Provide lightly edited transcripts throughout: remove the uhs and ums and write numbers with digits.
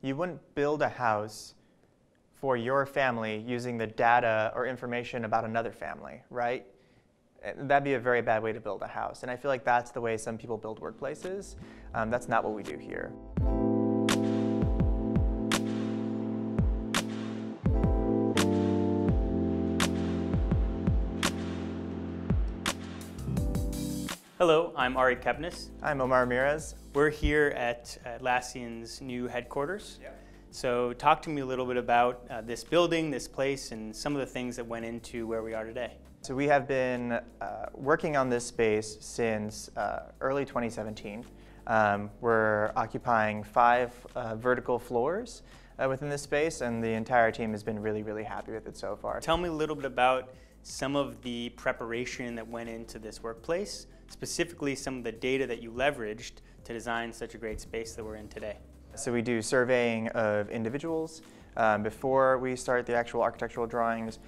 You wouldn't build a house for your family using the data or information about another family, right? That'd be a very bad way to build a house. And I feel like that's the way some people build workplaces. That's not what we do here. Hello, I'm Ari Kepnes. I'm Omar Ramirez. We're here at Atlassian's new headquarters. Yeah. So talk to me a little bit about this building, this place, and some of the things that went into where we are today. So we have been working on this space since early 2017. We're occupying 5 vertical floors within this space, and the entire team has been really, really happy with it so far. Tell me a little bit about some of the preparation that went into this workplace, specifically some of the data that you leveraged to design such a great space that we're in today. So we do surveying of individuals before we start the actual architectural drawings,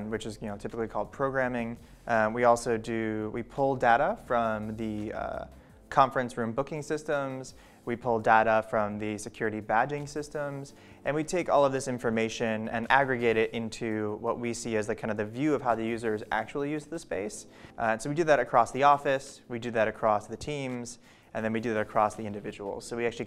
which is typically called programming. We pull data from the conference room booking systems. We pull data from the security badging systems, and we take all of this information and aggregate it into what we see as the view of how the users actually use the space. So we do that across the office, we do that across the teams, and then we do that across the individuals. So we actually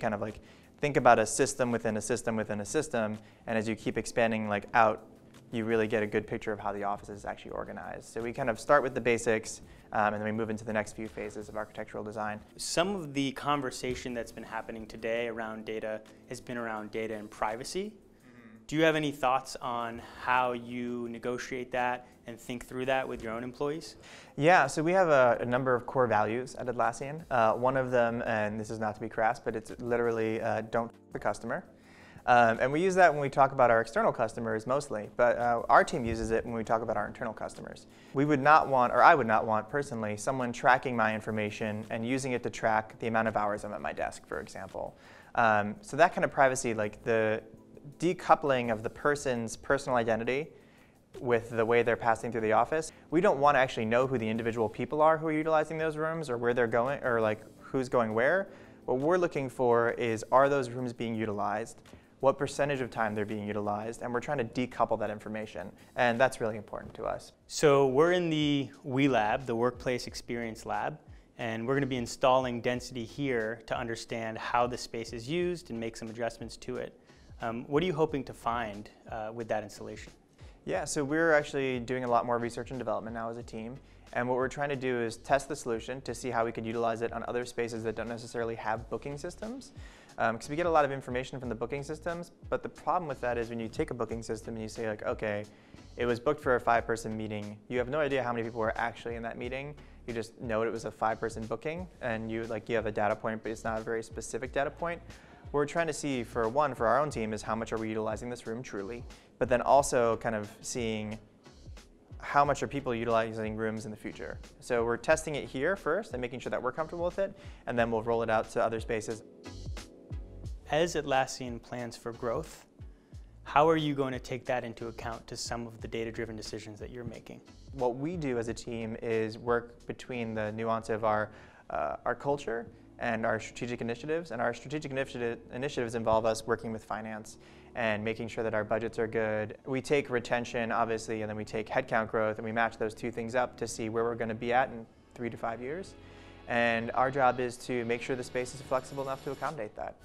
think about a system within a system within a system, and as you keep expanding out, you really get a good picture of how the office is actually organized. So we start with the basics, and then we move into the next few phases of architectural design. Some of the conversation that's been happening today around data has been around data and privacy. Do you have any thoughts on how you negotiate that and think through that with your own employees? Yeah, so we have a number of core values at Atlassian. One of them, and this is not to be crass, but it's literally don't f the customer. And we use that when we talk about our external customers mostly, but our team uses it when we talk about our internal customers. We would not want, or I would not want personally, someone tracking my information and using it to track the amount of hours I'm at my desk, for example. So that kind of privacy, the decoupling of the person's personal identity with the way they're passing through the office. We don't want to actually know who the individual people are who are utilizing those rooms or where they're going or who's going where. What we're looking for is, are those rooms being utilized? What percentage of time they're being utilized, and we're trying to decouple that information, and that's really important to us. So we're in the WE Lab, the Workplace Experience Lab, and we're going to be installing density here to understand how the space is used and make some adjustments to it. What are you hoping to find with that installation? Yeah, so we're actually doing a lot more research and development now as a team, and what we're trying to do is test the solution to see how we could utilize it on other spaces that don't necessarily have booking systems. Because we get a lot of information from the booking systems, but the problem with that is when you take a booking system and you say okay, it was booked for a 5-person meeting, you have no idea how many people were actually in that meeting. You just know it was a 5-person booking, and you have a data point, but it's not a very specific data point. What we're trying to see for our own team is how much are we utilizing this room truly, but then also seeing how much are people utilizing rooms in the future. So we're testing it here first and making sure that we're comfortable with it, and then we'll roll it out to other spaces. As Atlassian plans for growth, how are you going to take that into account to some of the data-driven decisions that you're making? What we do as a team is work between the nuance of our culture and our strategic initiatives. And our strategic initiatives involve us working with finance and making sure that our budgets are good. We take retention, obviously, and then we take headcount growth, and we match those two things up to see where we're going to be at in 3 to 5 years. And our job is to make sure the space is flexible enough to accommodate that.